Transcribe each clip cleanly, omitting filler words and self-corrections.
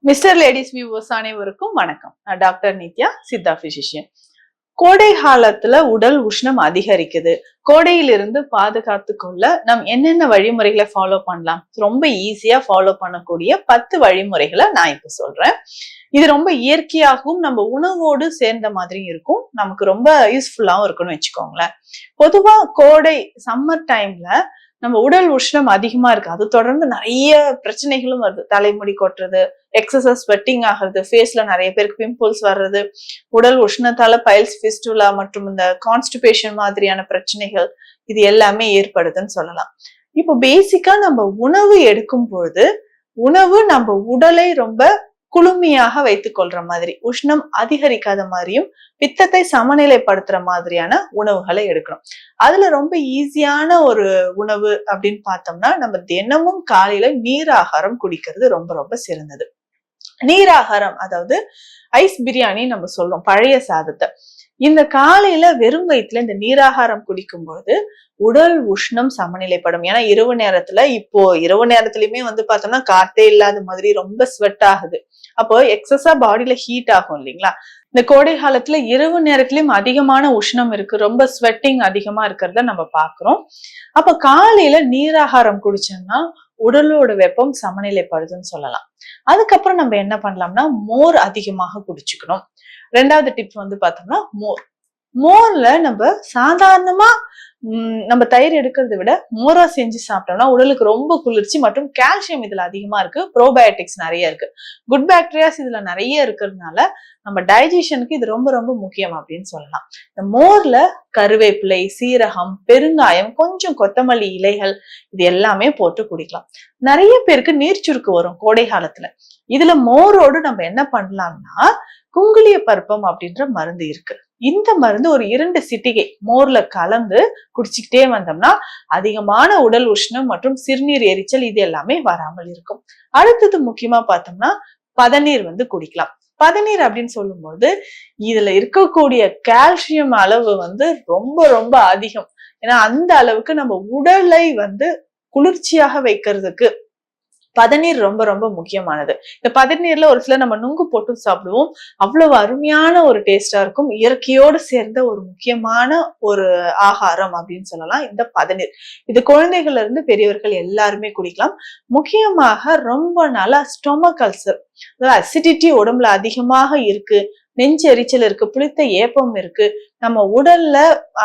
Mister ladies viewers அனைவருக்கும் வணக்கம். நான் டாக்டர் நித்யா, சித்தா பிசிஷியன். கோடை காலத்துல உடல் உஷ்ணம் அதிகரிக்குது. கோடையிலிருந்து பாதுகாத்து கொள்ள நம் என்னென்ன வழிமுறைகளை ஃபாலோ பண்ணலாம்? ரொம்ப ஈஸியா ஃபாலோ பண்ணக்கூடிய 10 வழிமுறைகளை நான் இப்ப சொல்றேன். இது ரொம்ப இயற்கையாகவும் நம்ம உணவோடு சேர்ந்த மாதிரி இருக்கும். நமக்கு ரொம்ப யூஸ்ஃபுல்லாவும் இருக்குன்னு வச்சுக்கோங்களேன். பொதுவா கோடை சம்மர் டைம்ல நம்ம உடல் உஷ்ணம் அதிகமா இருக்கு. அது தொடர்ந்து நிறைய பிரச்சனைகளும் வருது. தலைமுடி கொட்டுறது, எக்ஸசஸ் ஸ்வெட்டிங் ஆகுறது, ஃபேஸ்ல நிறைய பேருக்கு பிம்பிள்ஸ் வர்றது, உடல் உஷ்ணத்தால பைல்ஸ் ஃபிஸ்டுலா மற்றும் இந்த கான்ஸ்டிபேஷன் மாதிரியான பிரச்சனைகள் இது எல்லாமே ஏற்படுதுன்னு சொல்லலாம். இப்போ பேசிக்கா நம்ம உணவு எடுக்கும் பொழுது உணவு நம்ம உடலை ரொம்ப குளுமையாக வைத்துக் கொள்ற மாதிரி, உஷ்ணம் அதிகரிக்காத மாதிரியும் பித்தத்தை சமநிலைப்படுத்துற மாதிரியான உணவுகளை எடுக்கணும். அதுல ரொம்ப ஈஸியான ஒரு உணவு அப்படின்னு பார்த்தோம்னா, நம்ம தினமும் காலையில நீராகாரம் குடிக்கிறது ரொம்ப ரொம்ப சிறந்தது. நீராகாரம் அதாவது ஐஸ் பிரியாணி நம்ம சொல்றோம், பழைய சாதத்தை. இந்த காலையில வெறும் வயிற்றுல இந்த நீராகாரம் குடிக்கும் பொழுது உடல் உஷ்ணம் சமநிலைப்படும். ஏன்னா இரவு நேரத்துல, இப்போ இரவு நேரத்திலயுமே பார்த்தோம்னா காத்தே இல்லாத மாதிரி ரொம்ப ஸ்வெட் ஆகுது. அப்போ எக்ஸஸா பாடியில ஹீட் ஆகும் இல்லைங்களா? இந்த கோடை காலத்துல இரவு நேரத்திலயும் அதிகமான உஷ்ணம் இருக்கு, ரொம்ப ஸ்வெட்டிங் அதிகமா இருக்கிறத நம்ம பாக்குறோம். அப்ப காலையில நீராகாரம் குடிச்சோம்னா உடலோட வெப்பம் சமநிலைப்படுதுன்னு சொல்லலாம். அதுக்கப்புறம் நம்ம என்ன பண்ணலாம்னா, மோர் அதிகமாக குடிச்சுக்கணும். ரெண்டாவது டிப் பார்த்தோம்னா மோர்ல நம்ம சாதாரணமா நம்ம தயிர் எடுக்கிறத விட மோரா செஞ்சு சாப்பிட்டோம்னா உடலுக்கு ரொம்ப குளிர்ச்சி மற்றும் கால்சியம் இதுல அதிகமா இருக்கு. ப்ரோபயோட்டிக்ஸ் நிறைய இருக்கு, குட் பாக்டீரியாஸ் இதுல நிறைய இருக்கிறதுனால நம்ம டைஜஷனுக்கு இது ரொம்ப ரொம்ப முக்கியம் அப்படின்னு சொல்லலாம். இந்த மோர்ல கருவேப்பிலை, சீரகம், பெருங்காயம், கொஞ்சம் கொத்தமல்லி இலைகள் இது எல்லாமே போட்டு குடிக்கலாம். நிறைய பேருக்கு நீர் சுருக்கு வரும் கோடை காலத்துல. இதுல மோரோடு நம்ம என்ன பண்ணலாம்னா, குங்குளிய பருப்பம் அப்படின்ற மருந்து இருக்கு. இந்த மருந்து ஒரு 2 சிட்டிகை மோர்ல கலந்து குடிச்சுக்கிட்டே வந்தோம்னா அதிகமான உடல் உஷ்ணம் மற்றும் சிறுநீர் எரிச்சல் இது எல்லாமே வராமல் இருக்கும். அடுத்தது முக்கியமா பார்த்தோம்னா பதநீர் குடிக்கலாம். பதநீர் அப்படின்னு சொல்லும்போது இதுல இருக்கக்கூடிய கால்சியம் அளவு ரொம்ப ரொம்ப அதிகம். ஏன்னா அந்த அளவுக்கு நம்ம உடலை குளிர்ச்சியாக வைக்கிறதுக்கு பதநீர் ரொம்ப ரொம்ப முக்கியமானது. இந்த பதநீர்ல ஒரு சில நம்ம நுங்கு போட்டு சாப்பிடுவோம், அவ்வளவு அருமையான ஒரு டேஸ்டா இருக்கும். இயற்கையோடு சேர்ந்த ஒரு முக்கியமான ஒரு ஆகாரம் அப்படின்னு சொல்லலாம் இந்த பதநீர். இது குழந்தைகள்ல இருந்து பெரியவர்கள் எல்லாருமே குடிக்கலாம். முக்கியமாக ரொம்ப நாளா ஸ்டொமக் அல்சர், அசிடிட்டி உடம்புல அதிகமாக இருக்கு, நெஞ்சு எரிச்சல் இருக்கு, புளித்த ஏப்பம் இருக்கு, நம்ம உடல்ல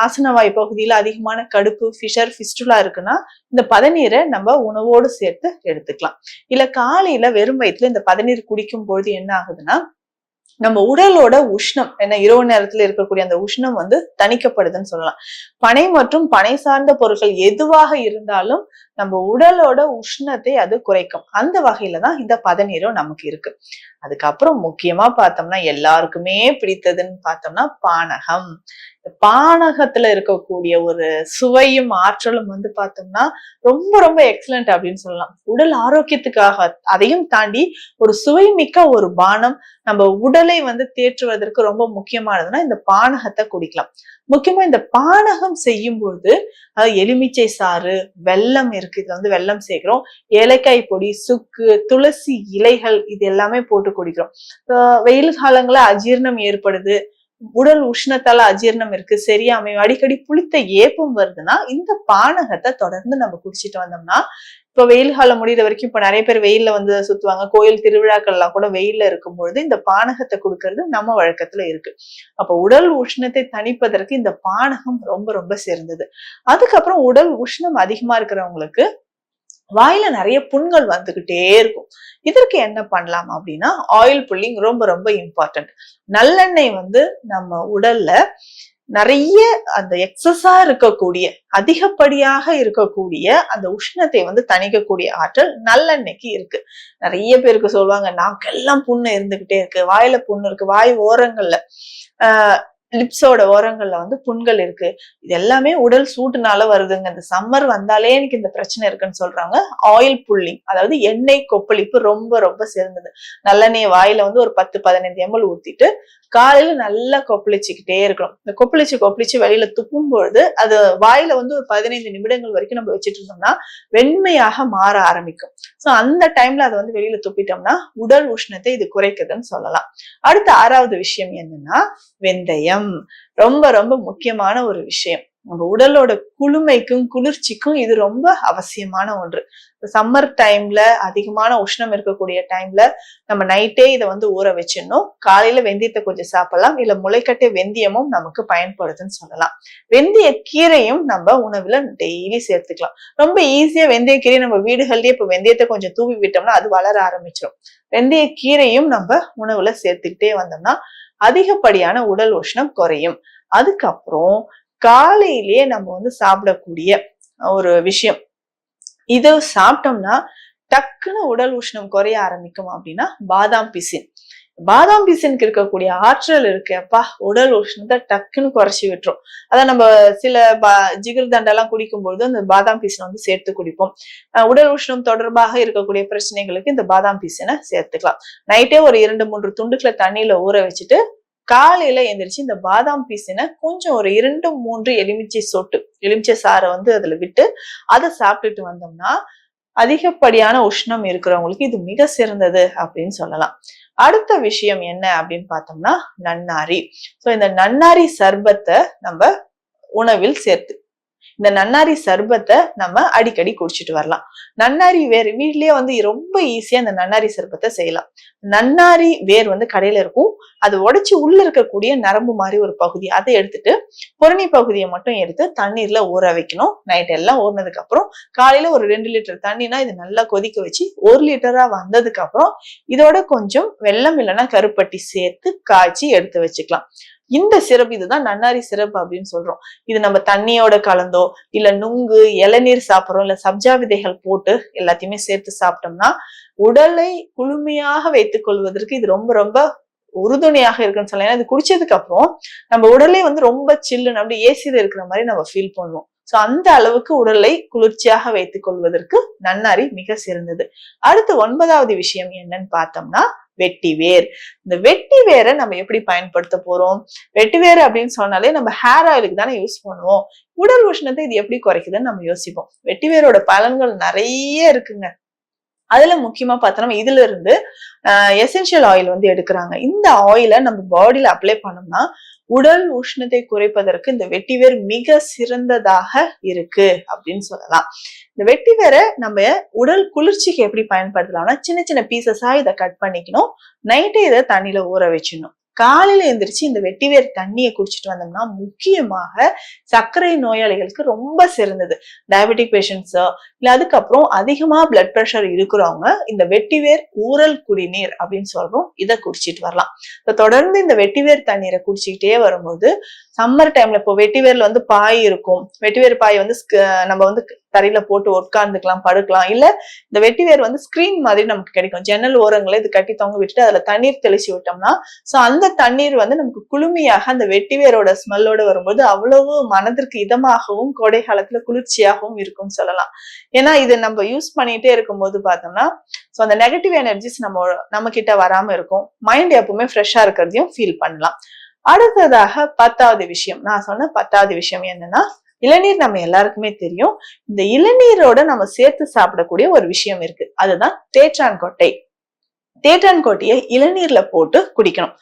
ஆசனவாய் பகுதியில அதிகமான கடுப்பு, ஃபிஷர், ஃபிஸ்டுலா இருக்குன்னா இந்த பதநீரை நம்ம உணவோடு சேர்த்து எடுத்துக்கலாம். இல்ல காலையில வெறும் வயிற்றுல இந்த பதநீர் குடிக்கும் பொழுது என்ன ஆகுதுன்னா, நம்ம உடலோட உஷ்ணம், ஏன்னா இரவு நேரத்துல இருக்கக்கூடிய அந்த உஷ்ணம் தணிக்கப்படுதுன்னு சொல்லலாம். பனை மற்றும் பனை சார்ந்த பொருட்கள் எதுவாக இருந்தாலும் நம்ம உடலோட உஷ்ணத்தை அது குறைக்கும். அந்த வகையில தான் இந்த பதநீரும் நமக்கு இருக்கு. அதுக்கப்புறம் முக்கியமா பார்த்தோம்னா எல்லாருக்குமே பிடித்ததுன்னு பார்த்தோம்னா பானகம். பானகத்துல இருக்கக்கூடிய ஒரு சுவையும் ஆற்றலும் பார்த்தோம்னா ரொம்ப ரொம்ப எக்ஸலண்ட் அப்படின்னு சொல்லலாம். உடல் ஆரோக்கியத்துக்காக, அதையும் தாண்டி ஒரு சுவை மிக்க ஒரு பானம் நம்ம உடலை தேற்றுவதற்கு ரொம்ப முக்கியமானதுன்னா இந்த பானகத்தை குடிக்கலாம். முக்கியமா இந்த பானகம் செய்யும் பொழுது எலுமிச்சை சாறு, வெல்லம் இருக்கு, இதுல வெல்லம் சேர்க்கிறோம், ஏலக்காய் பொடி, சுக்கு, துளசி இலைகள் இது எல்லாமே போட்டு குடிக்கிறோம். வெயில் காலங்கள அஜீரணம் ஏற்படுது, உடல் உஷ்ணத்தால அஜீரணம் இருக்கு, சரியாமையும் அடிக்கடி புளித்த ஏப்பம் வருதுன்னா இந்த பானகத்தை தொடர்ந்து நம்ம குடிச்சிட்டு வந்தோம்னா, இப்ப வெயில் காலம் முடிகிற வரைக்கும் இப்ப நிறைய பேர் வெயில்ல சுத்துவாங்க, கோயில் திருவிழாக்கள் எல்லாம் கூட வெயில்ல இருக்கும் பொழுது இந்த பானகத்தை கொடுக்கறது நம்ம வழக்கத்துல இருக்கு. அப்ப உடல் உஷ்ணத்தை தணிப்பதற்கு இந்த பானகம் ரொம்ப ரொம்ப சிறந்தது. அதுக்கப்புறம் உடல் உஷ்ணம் அதிகமா இருக்கிறவங்களுக்கு வாயில நிறைய புண்கள் வந்துகிட்டே இருக்கும். இதற்கு என்ன பண்ணலாம் அப்படின்னா, ஆயில் புல்லிங் ரொம்ப ரொம்ப இம்பார்ட்டன்ட். நல்லெண்ணெய் நம்ம உடல்ல நிறைய அந்த எக்ஸஸா இருக்கக்கூடிய, அதிகப்படியாக இருக்கக்கூடிய அந்த உஷ்ணத்தை தணிக்கக்கூடிய ஆற்றல் நல்லெண்ணெய்க்கு இருக்கு. நிறைய பேருக்கு சொல்லுவாங்க, நாக்கெல்லாம் புண்ணு இருந்துகிட்டே இருக்கு, வாயில புண்ணு இருக்கு, வாய் ஓரங்கள்ல லிப்ஸோட ஓரங்கள்ல புண்கள் இருக்கு, இது எல்லாமே உடல் சூட்டுனால வருதுங்க. இந்த சம்மர் வந்தாலே எனக்கு இந்த பிரச்சனை இருக்குன்னு சொல்றாங்க. ஆயில் புல்லிங் அதாவது எண்ணெய் கொப்பளிப்பு ரொம்ப ரொம்ப சிறந்தது. நல்லெண்ணெய் வாயில ஒரு 10-15 ml ஊத்திட்டு காலையில நல்லா கொப்பளிச்சுக்கிட்டே இருக்கணும். இந்த கொப்பளிச்சு வெளியில துப்பும் பொழுது அது வாயில வந்து ஒரு 15 நிமிடங்கள் வரைக்கும் நம்ம வச்சுட்டு இருந்தோம்னா வெண்மையாக மாற ஆரம்பிக்கும். சோ அந்த டைம்ல அதை வந்து வெளியில துப்பிட்டோம்னா உடல் உஷ்ணத்தை இது குறைக்குதுன்னு சொல்லலாம். அடுத்த 6வது விஷயம் என்னன்னா வெந்தயம். ரொம்ப ரொம்ப முக்கியமான ஒரு விஷயம். நம்ம உடலோட குளுமைக்கும் குளிர்ச்சிக்கும் இது ரொம்ப அவசியமான ஒன்று. சம்மர் டைம்ல அதிகமான உஷ்ணம் இருக்கக்கூடிய டைம்ல நம்ம நைட்டே இதை வந்து ஊற வச்சிடணும். காலையில வெந்தயத்தை கொஞ்சம் சாப்பிடலாம், இல்ல முளைக்கட்டிய வெந்தயமும் நமக்கு பயன்படுதுன்னு சொல்லலாம். வெந்தய கீரையும் நம்ம உணவுல டெய்லி சேர்த்துக்கலாம். ரொம்ப ஈஸியா வெந்தய கீரை நம்ம வீடுகள்லயே இப்ப வெந்தயத்தை கொஞ்சம் தூவி விட்டோம்னா அது வளர ஆரம்பிச்சிடும். வெந்தய கீரையும் நம்ம உணவுல சேர்த்துக்கிட்டே வந்தோம்னா அதிகப்படியான உடல் உஷ்ணம் குறையும். அதுக்கப்புறம் காலையிலேயே நம்ம வந்து சாப்பிடக்கூடிய ஒரு விஷயம், இது சாப்பிட்டோம்னா டக்குன்னு உடல் உஷ்ணம் குறைய ஆரம்பிக்கும் அப்படின்னா பாதாம் பிசின். பாதாம் பிசினுக்கு இருக்கக்கூடிய ஆற்றல் இருக்கேப்பா உடல் உஷ்ணத்தை டக்குன்னு குறைச்சி விட்டுரும். அதான் நம்ம சில ஜிகர் தண்டெல்லாம் குடிக்கும்போது அந்த பாதாம் பிசினை வந்து சேர்த்து குடிப்போம். உடல் உஷ்ணம் தொடர்பாக இருக்கக்கூடிய பிரச்சனைகளுக்கு இந்த பாதாம் பிசினை சேர்த்துக்கலாம். நைட்டே ஒரு 2-3 துண்டுகளை தண்ணியில ஊற வச்சுட்டு காலையில எந்திரிச்சு இந்த பாதாம் பீசினை கொஞ்சம் ஒரு 2-3 எலுமிச்சை சாறை வந்து அதுல விட்டு அதை சாப்பிட்டுட்டு வந்தோம்னா அதிகப்படியான உஷ்ணம் இருக்கிறவங்களுக்கு இது மிக சிறந்தது அப்படின்னு சொல்லலாம். அடுத்த விஷயம் என்ன அப்படின்னு பார்த்தோம்னா நன்னாரி. சோ இந்த நன்னாரி சர்பத்தை நம்ம உணவில் சேர்த்து இந்த நன்னாரி சர்பத்தை நம்ம அடிக்கடி குடிச்சிட்டு வரலாம். நன்னாரி வேர் வீட்லயே வந்து ரொம்ப ஈஸியா இந்த நன்னாரி சர்பத்தை செய்யலாம். நன்னாரி வேர் வந்து கடையில இருக்கும். அது உடைச்சு உள்ள இருக்கக்கூடிய நரம்பு மாதிரி ஒரு பகுதி அதை எடுத்துட்டு புறணி பகுதியை மட்டும் எடுத்து தண்ணீர்ல ஊற வைக்கணும். நைட் எல்லாம் ஊறினதுக்கு அப்புறம் காலையில ஒரு 2 லிட்டர் தண்ணினா இது நல்லா கொதிக்க வச்சு 1 லிட்டரா வந்ததுக்கு அப்புறம் இதோட கொஞ்சம் வெல்லம் இல்லைன்னா கருப்பட்டி சேர்த்து காய்ச்சி எடுத்து வச்சுக்கலாம். இந்த சிரப் இதுதான் நன்னாரி சிரப் அப்படின்னு சொல்றோம். இது நம்ம தண்ணியோட கலந்தோ இல்ல நுங்கு இளநீர் சாப்பிடுறோம் இல்ல சப்ஜா விதைகள் போட்டு எல்லாத்தையுமே சேர்த்து சாப்பிட்டோம்னா உடலை குளுமையாக வைத்துக் கொள்வதற்கு இது ரொம்ப ரொம்ப உறுதுணையாக இருக்குன்னு சொல்லலாம். ஏன்னா இது குடிச்சதுக்கு அப்புறம் நம்ம உடலே வந்து ரொம்ப சில்லுன்னு அப்படி ஏசியில இருக்கிற மாதிரி நம்ம ஃபீல் பண்ணுவோம். சோ அந்த அளவுக்கு உடலை குளிர்ச்சியாக வைத்துக் கொள்வதற்கு நன்னாரி மிக சிறந்தது. அடுத்து 9வது விஷயம் என்னன்னு பார்த்தோம்னா வெட்டி வேர். இந்த வெட்டி வேரை நம்ம எப்படி பயன்படுத்த போறோம்? வெட்டி வேர் அப்படின்னு சொன்னாலே நம்ம ஹேர் ஆயிலுக்கு தானே யூஸ் பண்ணுவோம். உடல் உஷ்ணத்தை இது எப்படி குறைக்குதுன்னு நம்ம யோசிப்போம். வெட்டி வேரோட பலன்கள் நிறைய இருக்குங்க. அதுல முக்கியமா பார்த்தோம்னா இதுல இருந்து எசென்ஷியல் ஆயில் வந்து எடுக்கிறாங்க. இந்த ஆயிலை நம்ம பாடியில அப்ளை பண்ணோம்னா உடல் உஷ்ணத்தை குறைப்பதற்கு இந்த வெட்டிவேர் மிக சிறந்ததாக இருக்கு அப்படின்னு சொல்லலாம். இந்த வெட்டிவேரை நம்ம உடல் குளிர்ச்சிக்கு எப்படி பயன்படுத்தலாம்னா சின்ன சின்ன பீசஸா இதை கட் பண்ணிக்கணும். நைட்டே இதை தண்ணியில ஊற வச்சிடணும். காலையில எந்திரிச்சு இந்த வெட்டிவேர் தண்ணியை குடிச்சிட்டு வந்தோம்னா முக்கியமாக சர்க்கரை நோயாளிகளுக்கு ரொம்ப சிறந்தது. டயபெட்டிக் பேஷண்ட்ஸ் இல்ல அதுக்கப்புறம் அதிகமா பிளட் பிரஷர் இருக்கிறவங்க இந்த வெட்டிவேர் ஊறல் குடிநீர் அப்படின்னு சொல்றோம், இதை குடிச்சிட்டு வரலாம். தொடர்ந்து இந்த வெட்டிவேர் தண்ணீரை குடிச்சுக்கிட்டே வரும்போது சம்மர் டைம்ல இப்போ வெட்டிவேர்ல வந்து பாய் இருக்கும். வெட்டிவேர் பாய் வந்து நம்ம வந்து தரையில போட்டு உட்கார்ந்துக்கலாம், படுக்கலாம். இல்ல இந்த வெட்டிவேர் வந்து ஸ்கிரீன் மாதிரி நமக்கு கிடைக்கும். ஜன்னல் ஓரங்களை இது கட்டி தொங்க விட்டுட்டு அதுல தண்ணீர் தெளிச்சு விட்டோம்னா சோ அந்த தண்ணீர் வந்து நமக்கு குளுமையாக அந்த வெட்டிவேரோட ஸ்மெல்லோட வரும்போது அவ்வளவு மனதிற்கு இதமாகவும் கோடை காலத்துல குளிர்ச்சியாகவும் இருக்கும்னு சொல்லலாம். ஏன்னா இது நம்ம யூஸ் பண்ணிட்டே இருக்கும் போது பார்த்தோம்னா சோ அந்த நெகட்டிவ் எனர்ஜிஸ் நம்ம கிட்ட வராம இருக்கும். மைண்ட் எப்பவுமே ஃப்ரெஷ்ஷா இருக்கிறதையும் ஃபீல் பண்ணலாம். அடுத்ததாக 10வது விஷயம், நான் சொன்ன 10வது விஷயம் என்னன்னா இளநீர். நம்ம எல்லாருக்குமே தெரியும். இந்த இளநீரோட நம்ம சேர்த்து சாப்பிடக்கூடிய ஒரு விஷயம் இருக்கு, அதுதான் தேற்றான் கொட்டை. தேற்றான் கொட்டையை இளநீர்ல போட்டு குடிக்கணும்.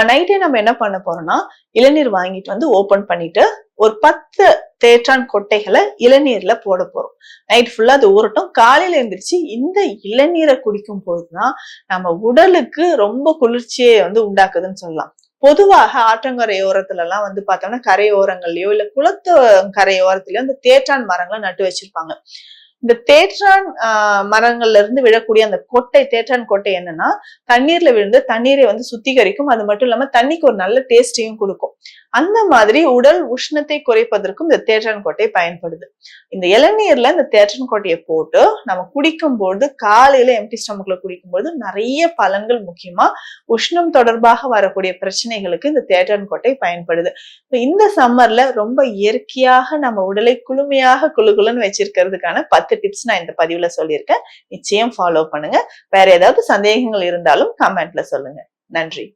நைட்டே நம்ம என்ன பண்ண போறோம்னா இளநீர் வாங்கிட்டு வந்து ஓபன் பண்ணிட்டு ஒரு 10 தேற்றான் கொட்டைகளை இளநீர்ல போட போறோம். நைட் ஃபுல்லா அது ஊறட்டும். காலையில எழுந்திரிச்சு இந்த இளநீரை குடிக்கும் போதுதான் நம்ம உடலுக்கு ரொம்ப குளிர்ச்சியை வந்து உண்டாக்குதுன்னு சொல்லலாம். பொதுவாக ஆற்றங்கரை ஓரத்துல எல்லாம் வந்து பார்த்தோம்னா கரையோரங்கள்லயோ இல்ல குளத்து கரையோரத்திலயோ இந்த தேற்றான் மரங்களை நட்டு வச்சிருப்பாங்க. இந்த தேற்றான் மரங்கள்ல இருந்து விழக்கூடிய அந்த கொட்டை, தேற்றான் கொட்டை என்னன்னா தண்ணீர்ல விழுந்து தண்ணீரை வந்து சுத்திகரிக்கும். அது மட்டும் இல்லாம தண்ணிக்கு ஒரு நல்ல டேஸ்டையும் கொடுக்கும். அந்த மாதிரி உடல் உஷ்ணத்தை குறைப்பதற்கும் இந்த தேற்றான் கொட்டை பயன்படுது. இந்த இளநீர்ல இந்த தேற்றான் கொட்டையை போட்டு நம்ம குடிக்கும் போது காலையில எம்டி ஸ்டமக்ல குடிக்கும் போது நிறைய பலன்கள், முக்கியமா உஷ்ணம் தொடர்பாக வரக்கூடிய பிரச்சனைகளுக்கு இந்த தேற்றான் கொட்டை பயன்படுது. இந்த சம்மர்ல ரொம்ப இயற்கையாக நம்ம உடலை குளுமையாக குளுகுலுன்னு வச்சிருக்கிறதுக்கான 10 டிப்ஸ் நான் இந்த பதிவுல சொல்லியிருக்கேன். நிச்சயம் ஃபாலோ பண்ணுங்க. வேற ஏதாவது சந்தேகங்கள் இருந்தாலும் கமெண்ட்ல சொல்லுங்க. நன்றி.